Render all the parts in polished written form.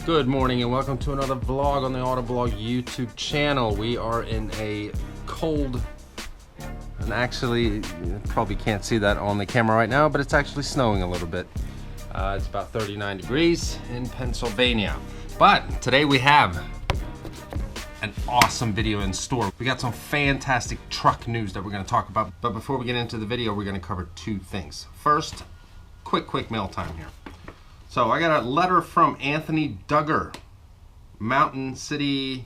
Good morning and welcome to another vlog on the AutoVlog YouTube channel. We are in a cold, and actually you probably can't see that on the camera right now, but it's actually snowing a little bit. It's about 39 degrees in Pennsylvania. But today we have an awesome video in store. We got some fantastic truck news that we're going to talk about. But before we get into the video, we're going to cover two things. First, quick mail time here. So I got a letter from Anthony Duggar, Mountain City,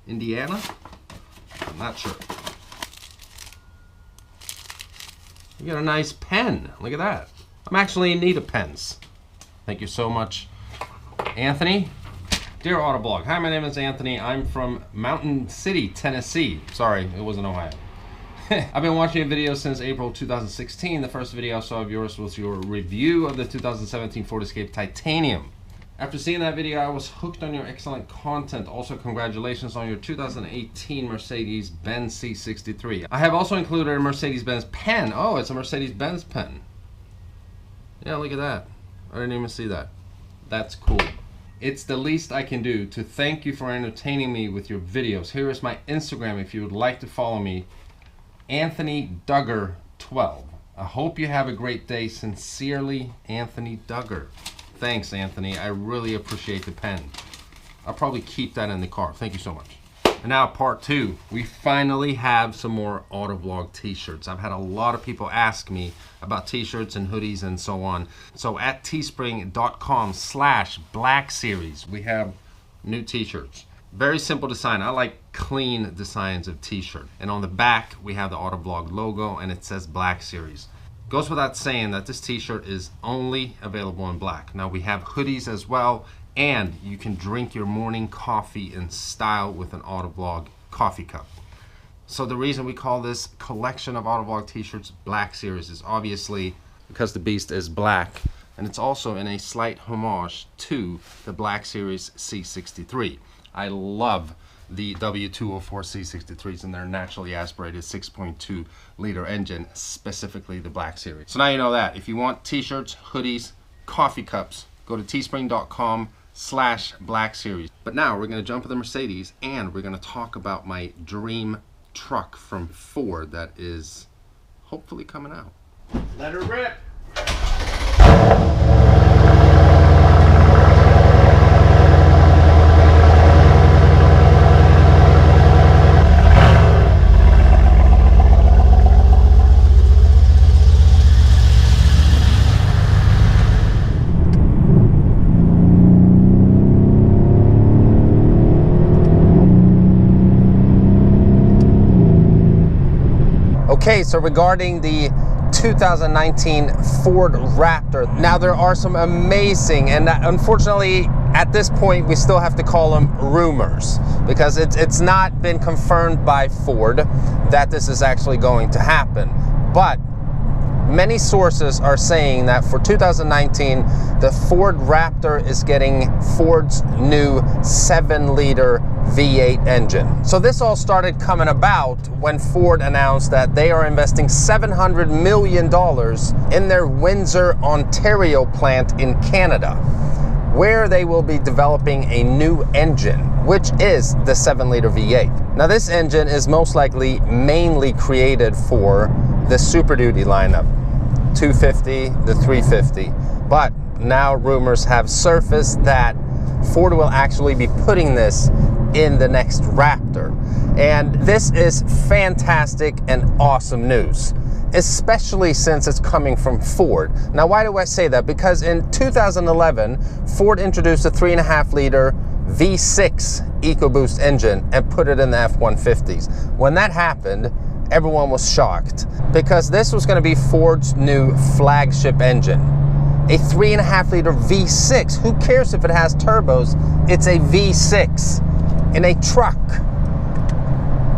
Indiana. I'm not sure. You got a nice pen. Look at that. I'm actually in need of pens. Thank you so much, Anthony. Dear AutoVlog, hi, my name is Anthony. I'm from Mountain City, Tennessee. Sorry, it wasn't Ohio. I've been watching your videos since April 2016. The first video I saw of yours was your review of the 2017 Ford Escape Titanium. After seeing that video, I was hooked on your excellent content. Also, congratulations on your 2018 Mercedes-Benz C63. I have also included a Mercedes-Benz pen. Oh, it's a Mercedes-Benz pen. Yeah, look at that. I didn't even see that. That's cool. It's the least I can do to thank you for entertaining me with your videos. Here is my Instagram if you would like to follow me. Anthony Duggar 12. I hope you have a great day. Sincerely, Anthony Duggar. Thanks, Anthony. I really appreciate the pen. I'll probably keep that in the car. Thank you so much. And now part two. We finally have some more AutoVlog t-shirts. I've had a lot of people ask me about t-shirts and hoodies and so on. So at teespring.com/Black Series, we have new t-shirts. Very simple design. I like clean designs of t-shirt. And on the back, we have the AutoVlog logo and it says Black Series. Goes without saying that this t-shirt is only available in black. Now we have hoodies as well, and you can drink your morning coffee in style with an AutoVlog coffee cup. So the reason we call this collection of AutoVlog t-shirts Black Series is obviously because the beast is black, and it's also in a slight homage to the Black Series C63. I love the W204 C63s and their naturally aspirated 6.2 liter engine, specifically the Black Series. So now you know that. If you want t-shirts, hoodies, coffee cups, go to teespring.com/Black Series. But now we're going to jump to the Mercedes and we're going to talk about my dream truck from Ford that is hopefully coming out. Let her rip! Okay, so regarding the 2019 Ford Raptor, now there are some amazing, and unfortunately at this point we still have to call them rumors because it's not been confirmed by Ford that this is actually going to happen. But many sources are saying that for 2019, the Ford Raptor is getting Ford's new 7-liter V8 engine. So this all started coming about when Ford announced that they are investing $700 million in their Windsor, Ontario plant in Canada, where they will be developing a new engine, which is the 7-liter V8. Now this engine is most likely mainly created for the Super Duty lineup, 250, the 350, but now rumors have surfaced that Ford will actually be putting this in the next Raptor. And this is fantastic and awesome news, especially since it's coming from Ford. Now, why do I say that? Because in 2011, Ford introduced a 3.5-liter V6 EcoBoost engine and put it in the F-150s. When that happened, everyone was shocked because this was going to be Ford's new flagship engine. A 3.5-liter V6. Who cares if it has turbos? It's a V6 in a truck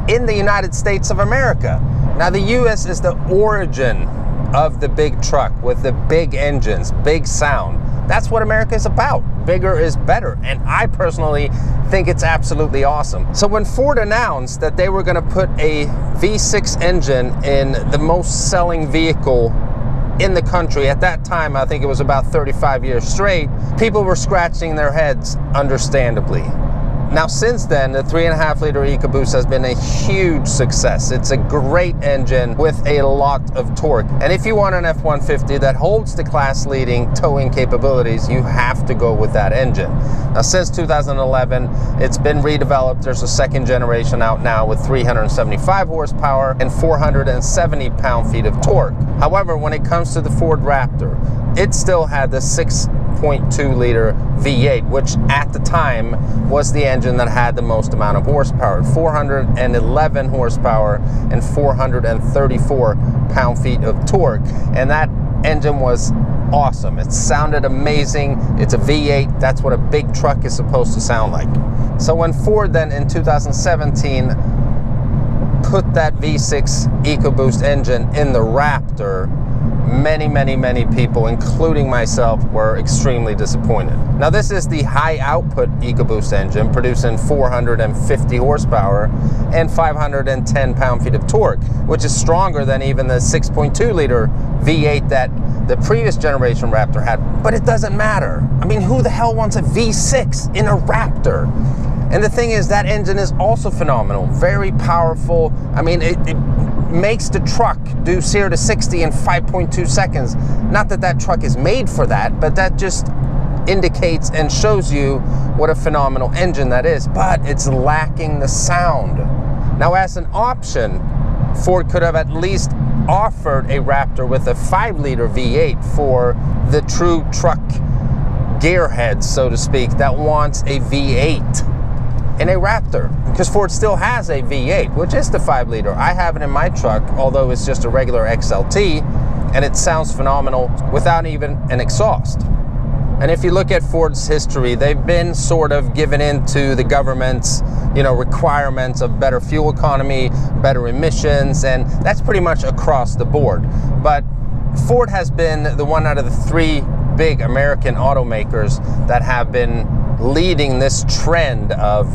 in the United States of America. Now the US is the origin of the big truck with the big engines, big sound. That's what America is about. Bigger is better. And I personally think it's absolutely awesome. So when Ford announced that they were going to put a V6 engine in the most selling vehicle in the country. At that time, I think it was about 35 years straight, people were scratching their heads, understandably. Now, since then, the 3.5 liter EcoBoost has been a huge success. It's a great engine with a lot of torque. And if you want an F-150 that holds the class-leading towing capabilities, you have to go with that engine. Now, since 2011, it's been redeveloped. There's a second generation out now with 375 horsepower and 470 pound-feet of torque. However, when it comes to the Ford Raptor, it still had the 6.2 liter V8, which at the time was the engine that had the most amount of horsepower, 411 horsepower and 434 pound-feet of torque. And that engine was awesome. It sounded amazing. It's a V8. That's what a big truck is supposed to sound like. So when Ford then in 2017 put that V6 EcoBoost engine in the Raptor, many people, including myself, were extremely disappointed. Now, this is the high output EcoBoost engine, producing 450 horsepower and 510 pound-feet of torque, which is stronger than even the 6.2 liter V8 that the previous generation Raptor had. But it doesn't matter. I mean, who the hell wants a V6 in a Raptor? And the thing is, that engine is also phenomenal, very powerful. I mean, it makes the truck do 0 to 60 in 5.2 seconds. Not that that truck is made for that, but that just indicates and shows you what a phenomenal engine that is. But it's lacking the sound. Now, as an option, Ford could have at least offered a Raptor with a 5 liter V8 for the true truck gearhead, so to speak, that wants a V8 in a Raptor, because Ford still has a V8, which is the 5 liter. I have it in my truck, although it's just a regular XLT, and it sounds phenomenal without even an exhaust. And if you look at Ford's history, they've been sort of given into the government's, requirements of better fuel economy, better emissions, and that's pretty much across the board. But Ford has been the one out of the 3 big American automakers that have been leading this trend of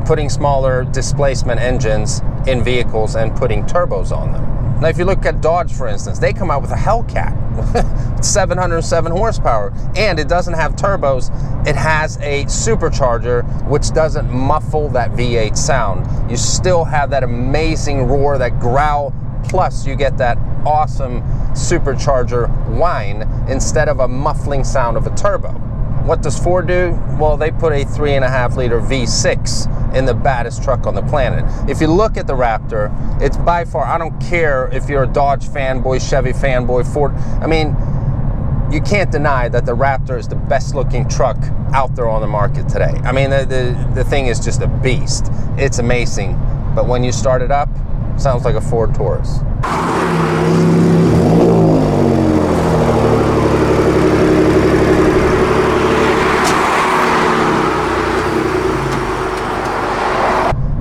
putting smaller displacement engines in vehicles and putting turbos on them. Now, if you look at Dodge, for instance, they come out with a Hellcat, 707 horsepower, and it doesn't have turbos. It has a supercharger, which doesn't muffle that V8 sound. You still have that amazing roar, that growl, plus you get that awesome supercharger whine instead of a muffling sound of a turbo. What does Ford do? Well, they put a 3.5 liter V6 in the baddest truck on the planet. If you look at the Raptor, it's by far, I don't care if you're a Dodge fanboy, Chevy fanboy, Ford, I mean, you can't deny that the Raptor is the best looking truck out there on the market today. I mean, the thing is just a beast. It's amazing. But when you start it up, it sounds like a Ford Taurus.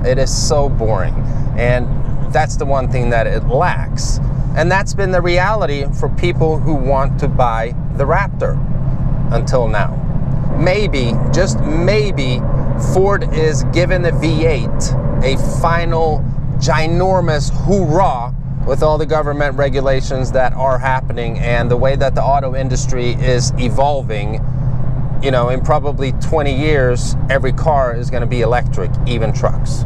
It is so boring, and that's the one thing that it lacks. And that's been the reality for people who want to buy the Raptor until now. Maybe, just maybe, Ford is giving the V8 a final ginormous hoorah with all the government regulations that are happening and the way that the auto industry is evolving. In probably 20 years, every car is going to be electric, even trucks.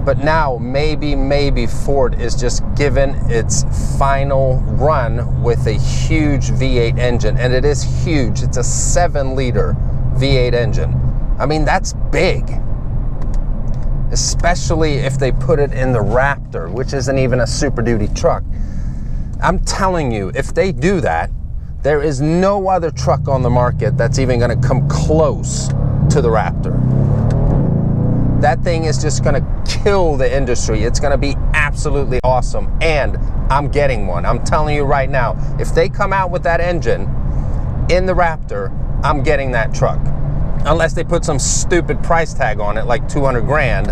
But now, maybe Ford is just given its final run with a huge V8 engine. And it is huge. It's a 7 liter V8 engine. I mean, that's big. Especially if they put it in the Raptor, which isn't even a Super Duty truck. I'm telling you, if they do that, there is no other truck on the market that's even going to come close to the Raptor. That thing is just going to kill the industry. It's going to be absolutely awesome, and I'm getting one. I'm telling you right now, if they come out with that engine in the Raptor, I'm getting that truck. Unless they put some stupid price tag on it, like 200 grand,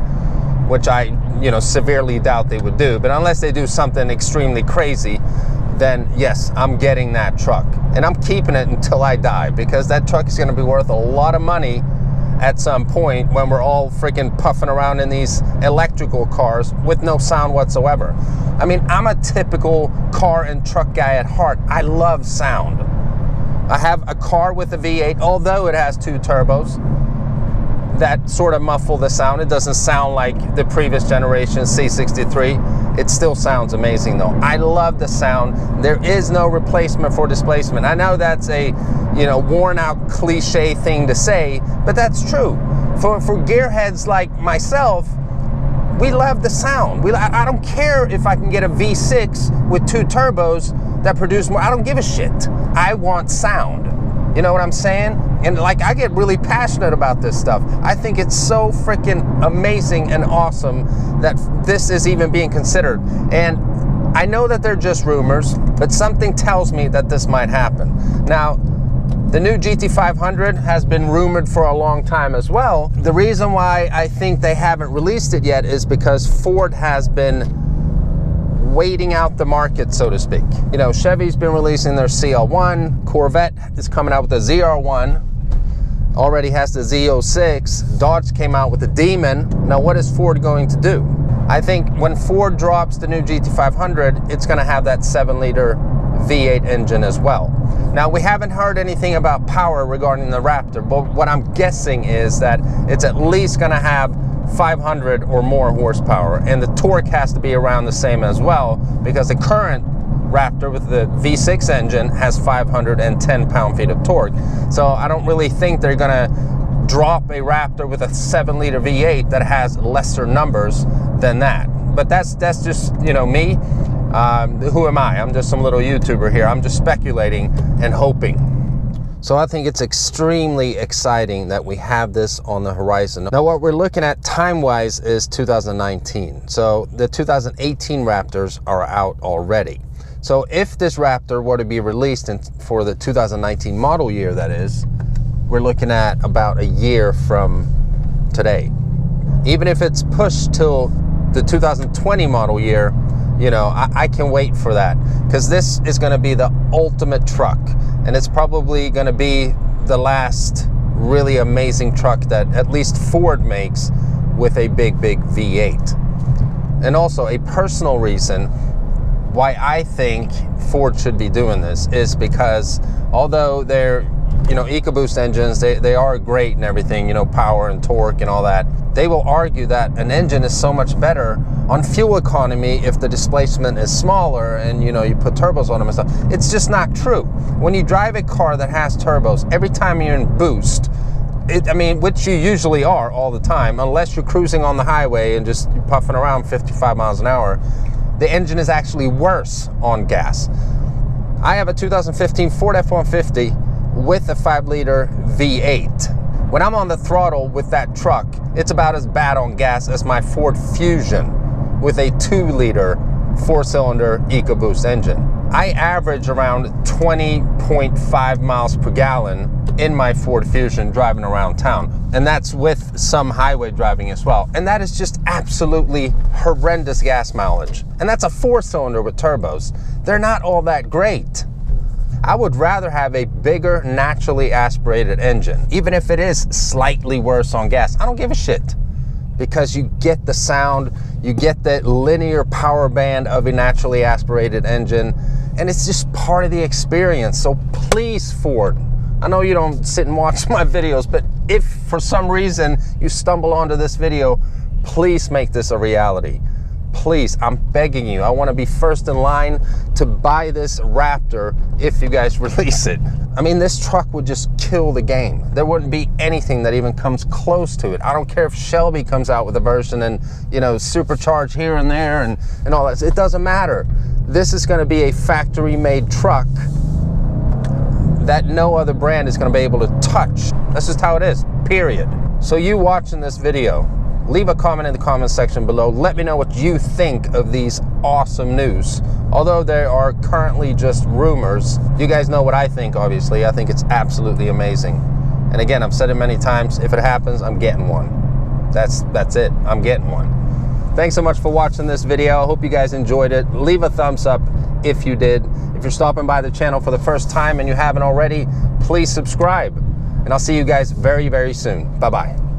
which I, severely doubt they would do. But unless they do something extremely crazy, then yes, I'm getting that truck. And I'm keeping it until I die, because that truck is going to be worth a lot of money at some point when we're all freaking puffing around in these electrical cars with no sound whatsoever. I mean, I'm a typical car and truck guy at heart. I love sound. I have a car with a V8, although it has 2 turbos that sort of muffle the sound. It doesn't sound like the previous generation C63. It still sounds amazing though. I love the sound. There is no replacement for displacement. I know that's a, you know, worn out cliche thing to say, but that's true. For gearheads like myself, we love the sound. I don't care if I can get a V6 with 2 turbos that produce more. I don't give a shit. I want sound. You know what I'm saying? And like, I get really passionate about this stuff. I think it's so freaking amazing and awesome that this is even being considered. And I know that they're just rumors, but something tells me that this might happen. Now, the new GT500 has been rumored for a long time as well. The reason why I think they haven't released it yet is because Ford has been waiting out the market, so to speak. You know, Chevy's been releasing their CL1, Corvette is coming out with the ZR1, already has the Z06, Dodge came out with the Demon. Now what is Ford going to do? I think when Ford drops the new GT500, it's gonna have that 7-liter V8 engine as well. Now we haven't heard anything about power regarding the Raptor, but what I'm guessing is that it's at least gonna have 500 or more horsepower, and the torque has to be around the same as well, because the current Raptor with the V6 engine has 510 pound-feet of torque. So I don't really think they're gonna drop a Raptor with a 7-liter V8 that has lesser numbers than that. But that's just, you know, me. Who am I? I'm just some little YouTuber here. I'm just speculating and hoping. So I think it's extremely exciting that we have this on the horizon. Now what we're looking at time-wise is 2019. So the 2018 Raptors are out already. So if this Raptor were to be released for the 2019 model year, that is, we're looking at about a year from today. Even if it's pushed till the 2020 model year, you know, I can wait for that, because this is going to be the ultimate truck, and it's probably going to be the last really amazing truck that at least Ford makes with a big V8. And also a personal reason why I think Ford should be doing this is because although they're, you know, EcoBoost engines, they are great and everything, you know, power and torque and all that, they will argue that an engine is so much better on fuel economy if the displacement is smaller and, you know, you put turbos on them and stuff. It's just not true. When you drive a car that has turbos, every time you're in boost, I mean, which you usually are all the time, unless you're cruising on the highway and just puffing around 55 miles an hour, the engine is actually worse on gas. I have a 2015 Ford F-150 with a 5-liter V8. When I'm on the throttle with that truck, it's about as bad on gas as my Ford Fusion with a 2-liter 4-cylinder EcoBoost engine. I average around 20.5 miles per gallon in my Ford Fusion driving around town. And that's with some highway driving as well. And that is just absolutely horrendous gas mileage. And that's a 4-cylinder with turbos. They're not all that great. I would rather have a bigger, naturally aspirated engine, even if it is slightly worse on gas. I don't give a shit, because you get the sound, you get the linear power band of a naturally aspirated engine, and it's just part of the experience. So please, Ford, I know you don't sit and watch my videos, but if for some reason you stumble onto this video, please make this a reality. Please, I'm begging you. I want to be first in line to buy this Raptor if you guys release it. I mean, this truck would just kill the game. There wouldn't be anything that even comes close to it. I don't care if Shelby comes out with a version and, you know, supercharge here and there and all that. It doesn't matter. This is going to be a factory-made truck that no other brand is going to be able to touch. That's just how it is, period. So you watching this video, leave a comment in the comment section below. Let me know what you think of these awesome news. Although they are currently just rumors, you guys know what I think, obviously. I think it's absolutely amazing. And again, I've said it many times, if it happens, I'm getting one. That's it, I'm getting one. Thanks so much for watching this video. I hope you guys enjoyed it. Leave a thumbs up if you did. If you're stopping by the channel for the first time and you haven't already, please subscribe. and I'll see you guys very, very soon. Bye-bye.